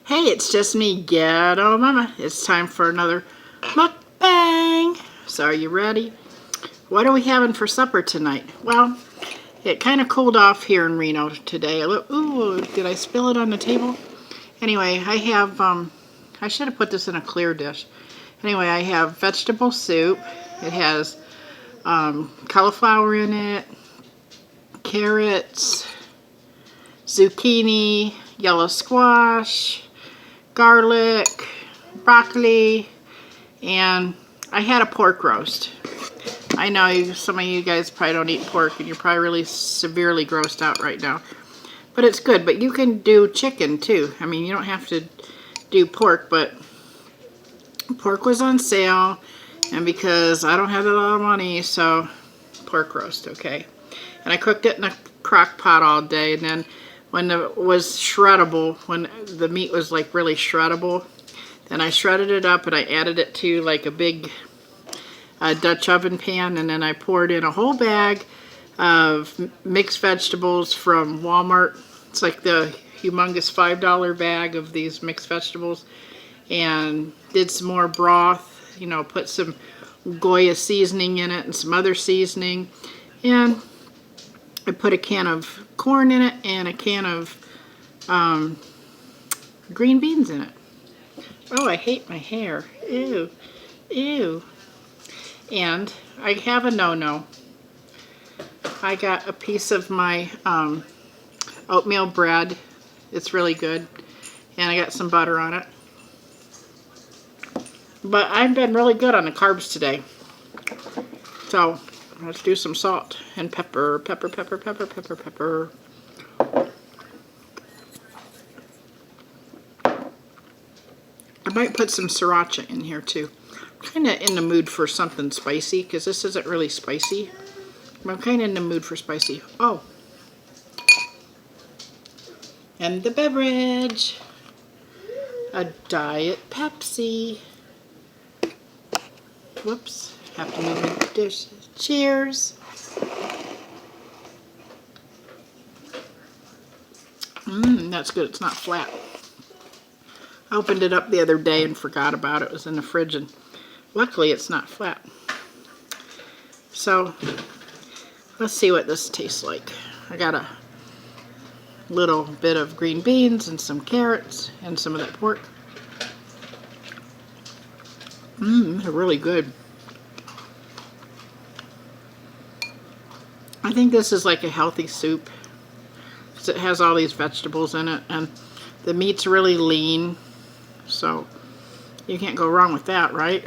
Hey, it's just me, Ghetto Mama. It's time for another mukbang. So are you ready? What are we having for supper tonight? Well, it kind of cooled off here in Reno today. Ooh, did I spill it on the table? Anyway, I have, I should have put this in a clear dish. Anyway, I have vegetable soup. It has cauliflower in it, carrots, zucchini, yellow squash, garlic, broccoli, and I had a pork roast. I know some of you guys probably don't eat pork and you're probably really severely grossed out right now. But it's good, but you can do chicken too. I mean, you don't have to do pork, but pork was on sale, and because I don't have a lot of money, so pork roast, okay. And I cooked it in a crock pot all day, and then when it was shreddable, when the meat was like really shreddable, then I shredded it up and I added it to like a big Dutch oven pan, and then I poured in a whole bag of mixed vegetables from Walmart. It's like the humongous $5 bag of these mixed vegetables, and did some more broth, you know, put some Goya seasoning in it and some other seasoning, and I put a can of corn in it and a can of green beans in it. Oh, I hate my hair. Ew. Ew. And I have a no-no. I got a piece of my oatmeal bread. It's really good. And I got some butter on it. But I've been really good on the carbs today. So let's do some salt and pepper, pepper, pepper, pepper, pepper, pepper. I might put some sriracha in here too. I'm kind of in the mood for something spicy because this isn't really spicy. But I'm kind of in the mood for spicy. Oh. And the beverage. A Diet Pepsi. Whoops. Have to move the dish. Cheers. That's good. It's not flat. I opened it up the other day and forgot about it. It was in the fridge, and luckily it's not flat. So let's see what this tastes like. I got a little bit of green beans and some carrots and some of that pork. They're really good. I think this is like a healthy soup because it has all these vegetables in it, and the meat's really lean, so you can't go wrong with that, right?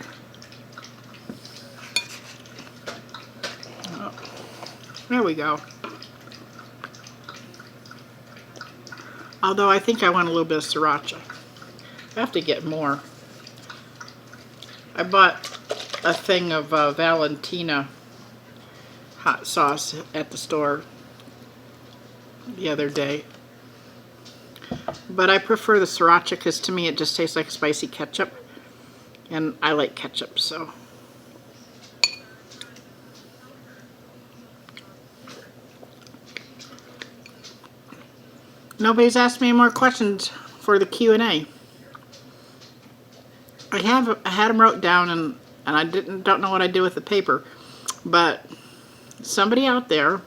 Oh, there we go. Although I think I want a little bit of sriracha. I have to get more. I bought a thing of Valentina hot sauce at the store the other day. But I prefer the sriracha because to me it just tastes like spicy ketchup. And I like ketchup, so. Nobody's asked me any more questions for the Q&A. I had them wrote down, and I don't know what I did with the paper, but somebody out there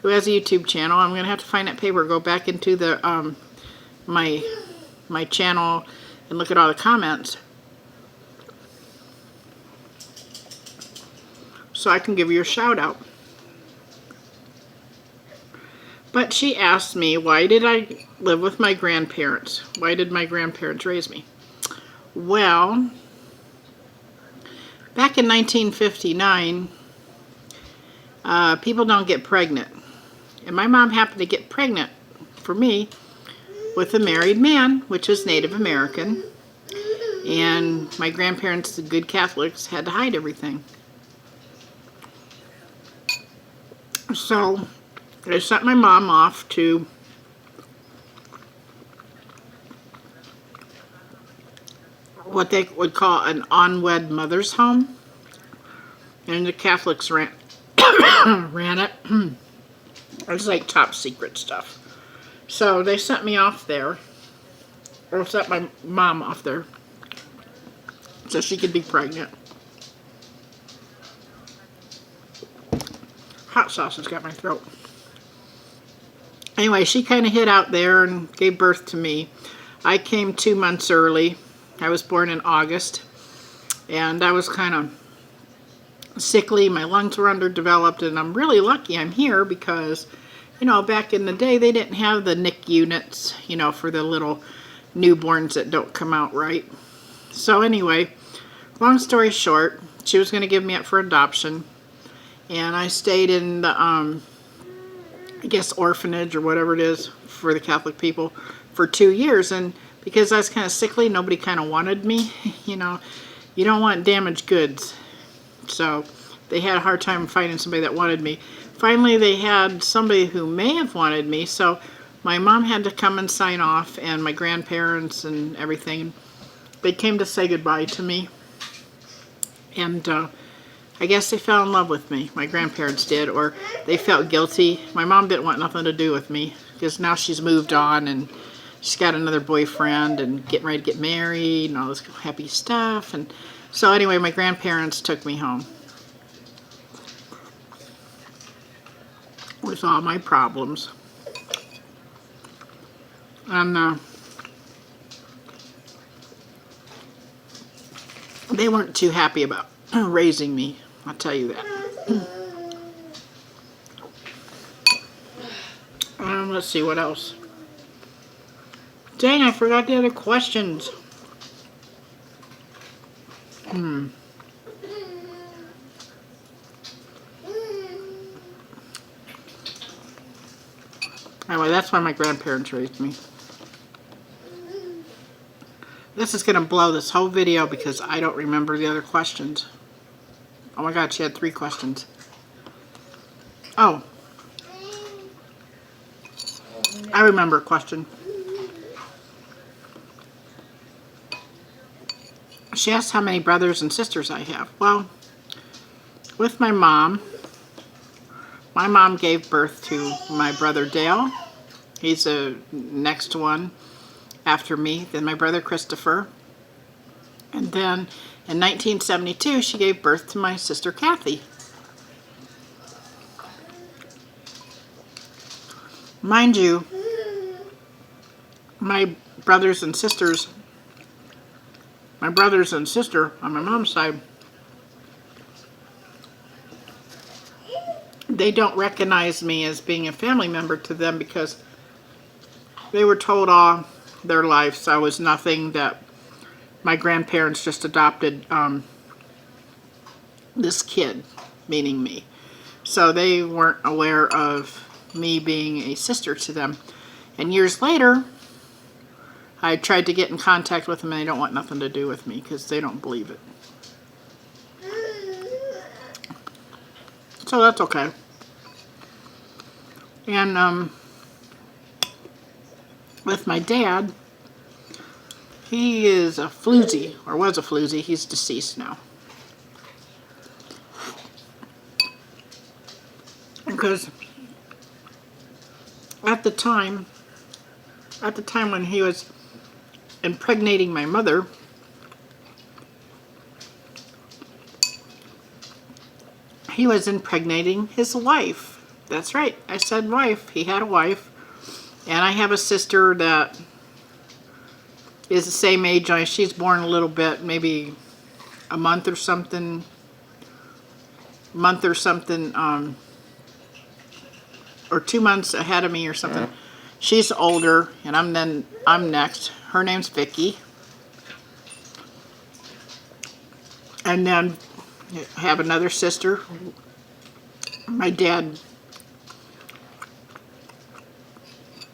who has a YouTube channel, I'm gonna have to find that paper, go back into the my channel and look at all the comments so I can give you a shout out. But she asked me, why did I live with my grandparents? Why did my grandparents raise me? Well, back in 1959, people don't get pregnant. And my mom happened to get pregnant for me with a married man, which was Native American. And my grandparents, the good Catholics, had to hide everything. So I sent my mom off to what they would call an unwed mother's home. And the Catholics ran it. It's like top secret stuff. So they sent me off there. Or set my mom off there so she could be pregnant. Hot sauce has got my throat. Anyway, she kind of hid out there and gave birth to me. I came 2 months early. I was born in August. And I was kind of sickly. My lungs were underdeveloped. And I'm really lucky I'm here because, you know, back in the day, they didn't have the NIC units, you know, for the little newborns that don't come out right. So anyway, long story short, she was going to give me up for adoption. And I stayed in the, I guess, orphanage or whatever it is for the Catholic people for 2 years. And because I was kind of sickly, nobody kind of wanted me. You know, you don't want damaged goods. So they had a hard time finding somebody that wanted me. Finally, they had somebody who may have wanted me. So my mom had to come and sign off, and my grandparents and everything. They came to say goodbye to me. And I guess they fell in love with me. My grandparents did, or they felt guilty. My mom didn't want nothing to do with me because now she's moved on and she's got another boyfriend and getting ready to get married and all this happy stuff. And so anyway, my grandparents took me home with all my problems. And they weren't too happy about raising me, I'll tell you that. Let's see, what else? Dang, I forgot the other questions. Anyway, that's why my grandparents raised me. This is going to blow this whole video because I don't remember the other questions. Oh my God, she had 3 questions. Oh. I remember a question. She asked how many brothers and sisters I have. Well, with my mom gave birth to my brother Dale. He's the next one after me. Then my brother Christopher. And then in 1972, she gave birth to my sister Kathy. Mind you, my brother and sister on my mom's side, they don't recognize me as being a family member to them because they were told all their lives I was nothing, that my grandparents just adopted this kid, meaning me. So they weren't aware of me being a sister to them. And years later, I tried to get in contact with them and they don't want nothing to do with me because they don't believe it. So that's okay. And with my dad, he is a floozy, or was a floozy. He's deceased now. Because at the time when he was impregnating my mother, he was impregnating his wife. That's right, I said wife. He had a wife. And I have a sister that is the same age. She's born a little bit, maybe a month or something, or 2 months ahead of me or something. She's older, and I'm next. Her name's Vicky. And then I have another sister. My dad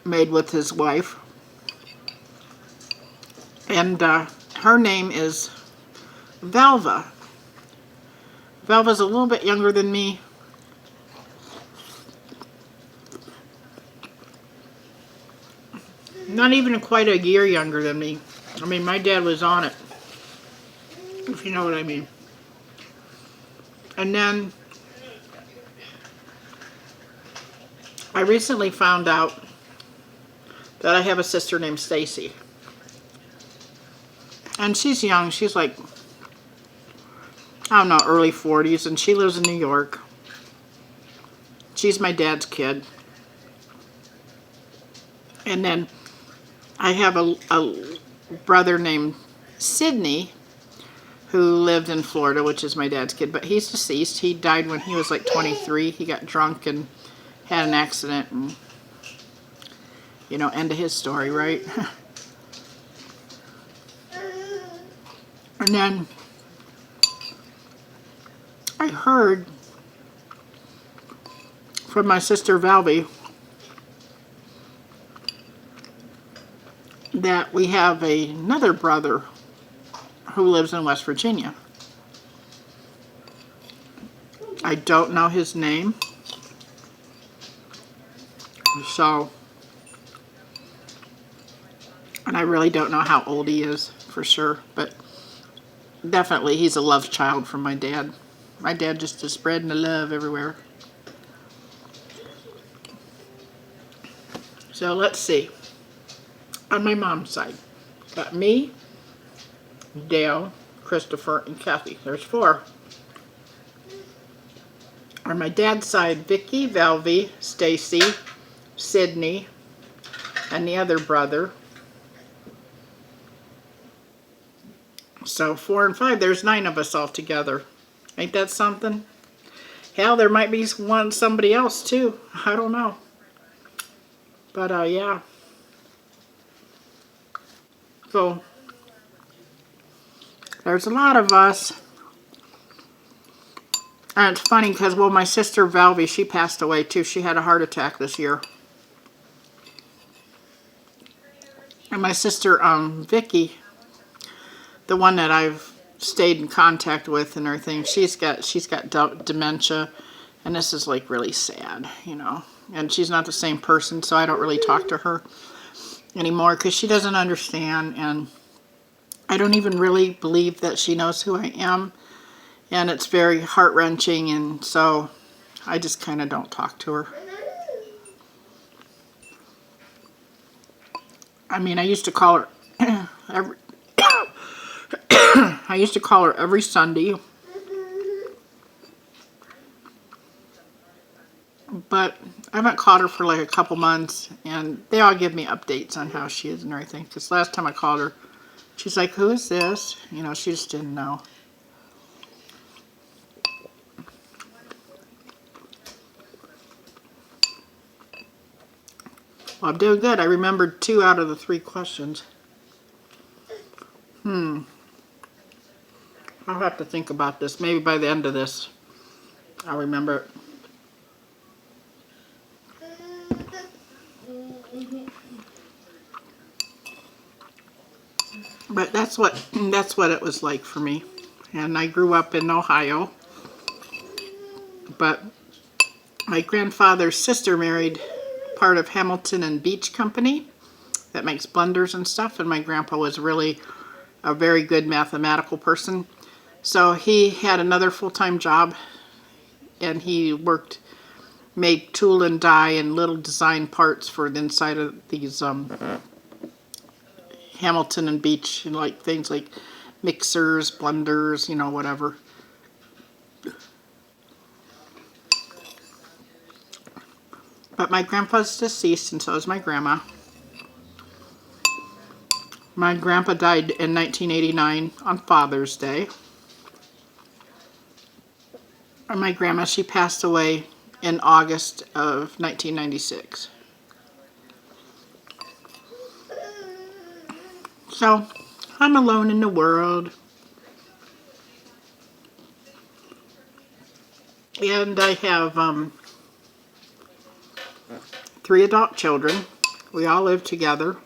made with his wife. And her name is Velva. Velva's a little bit younger than me. Not even quite a year younger than me. I mean, my dad was on it, if you know what I mean. And then I recently found out that I have a sister named Stacy. And she's young. She's like, I don't know, early 40s, and she lives in New York. She's my dad's kid. And then I have a brother named Sydney who lived in Florida, which is my dad's kid, but he's deceased. He died when he was like 23. He got drunk and had an accident, and, you know, end of his story, right? And then I heard from my sister Valvy that we have another brother who lives in West Virginia. I don't know his name. So, and I really don't know how old he is for sure, but definitely he's a love child from my dad. My dad just is spreading the love everywhere. So let's see. On my mom's side, got me, Dale, Christopher, and Kathy. There's 4. On my dad's side, Vicky, Valvy, Stacy, Sydney, and the other brother. So 4 and 5, there's 9 of us all together. Ain't that something? Hell, there might be somebody else too. I don't know. But yeah. So there's a lot of us. And it's funny because, well, my sister Valvy, she passed away too. She had a heart attack this year. And my sister Vicky, the one that I've stayed in contact with and everything, she's got dementia, and this is like really sad, you know. And she's not the same person, so I don't really talk to her anymore because she doesn't understand, and I don't even really believe that she knows who I am, and it's very heart-wrenching, and so I just kind of don't talk to her. I mean, I used to call her I used to call her every Sunday, but I haven't called her for like a couple months, and they all give me updates on how she is and everything, because last time I called her, she's like, who is this? You know, she just didn't know. Well, I'm doing good. I remembered 2 out of the 3 questions. I'll have to think about this. Maybe by the end of this, I'll remember it. But that's what it was like for me. And I grew up in Ohio. But my grandfather's sister married part of Hamilton and Beach Company that makes blenders and stuff. And my grandpa was really a very good mathematical person. So he had another full-time job, and he made tool and die and little design parts for the inside of these Hamilton and Beach, and like things like mixers, blenders, you know, whatever. But my grandpa's deceased, and so is my grandma. My grandpa died in 1989 on Father's Day. And my grandma, she passed away in August of 1996. So, I'm alone in the world. And I have 3 adult children. We all live together.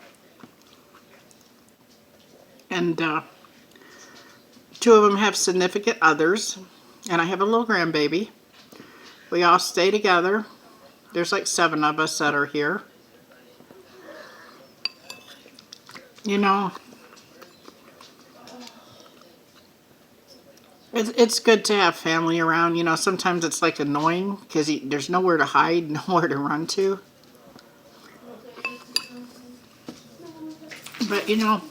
And 2 of them have significant others. And I have a little grandbaby. We all stay together. There's like 7 of us that are here. You know, it's good to have family around. You know, sometimes it's like annoying because there's nowhere to hide, nowhere to run to. But you know,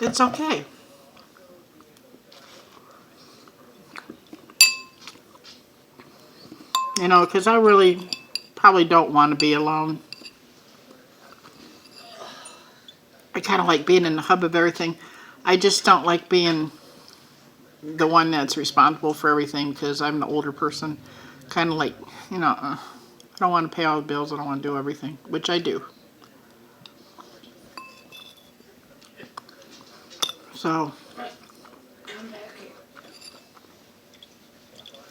it's okay. You know, because I really probably don't want to be alone. I kind of like being in the hub of everything. I just don't like being the one that's responsible for everything because I'm the older person. Kind of like, you know, I don't want to pay all the bills. I don't want to do everything, which I do. So,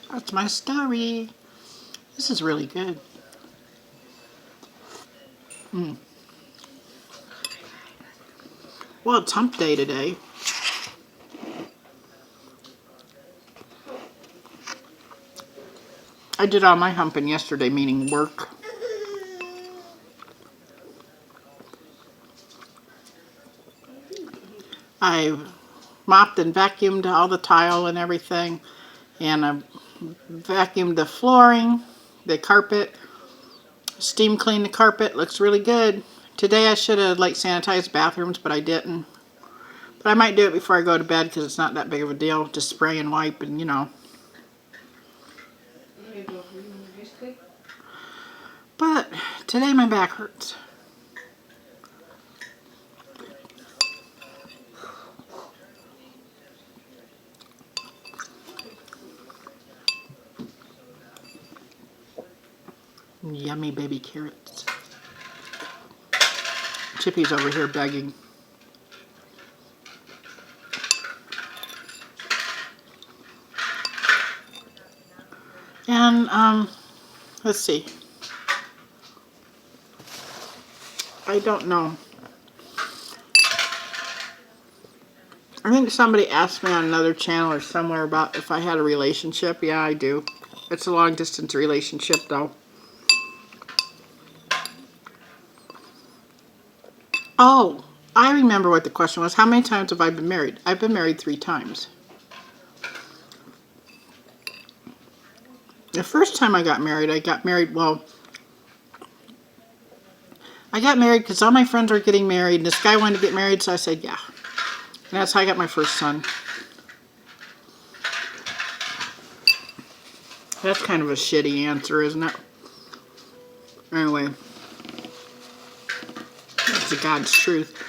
that's my story. This is really good. Well, it's hump day today. I did all my humping yesterday, meaning work. I mopped and vacuumed all the tile and everything, and I vacuumed the flooring, the carpet, steam cleaned the carpet. Looks really good. Today I should have like sanitized bathrooms, but I didn't. But I might do it before I go to bed because it's not that big of a deal. Just spray and wipe and, you know. But today my back hurts. Yummy baby carrots. Chippy's over here begging. And, let's see. I don't know. I think somebody asked me on another channel or somewhere about if I had a relationship. Yeah, I do. It's a long distance relationship though. Oh, I remember what the question was. How many times have I been married? I've been married 3 times. The first time I got married well, I got married because all my friends were getting married, and this guy wanted to get married, so I said yeah. And that's how I got my first son. That's kind of a shitty answer, isn't it? Anyway, that's the God's truth.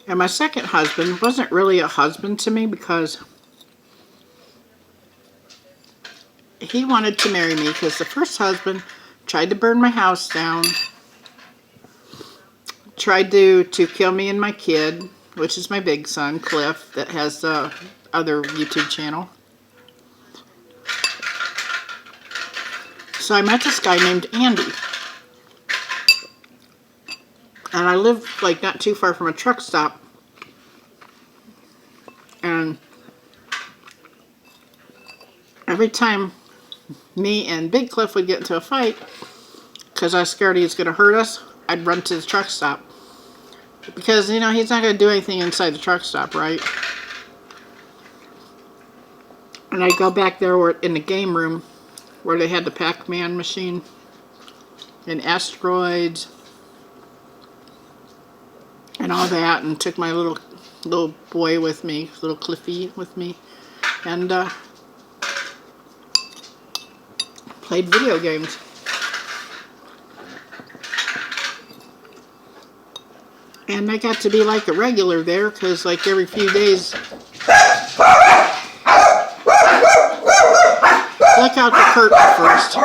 And my second husband wasn't really a husband to me because he wanted to marry me because the first husband tried to burn my house down, tried to kill me and my kid, which is my big son, Cliff, that has the other YouTube channel. So I met this guy named Andy. And I lived like not too far from a truck stop. And every time me and Big Cliff would get into a fight, because I was scared he was going to hurt us, I'd run to the truck stop. Because, you know, he's not going to do anything inside the truck stop, right? And I'd go back there in the game room where they had the Pac-Man machine and asteroids and all that, and took my little boy with me, little Cliffy with me, and played video games. And I got to be like a regular there, because like every few days, look out the curtain first.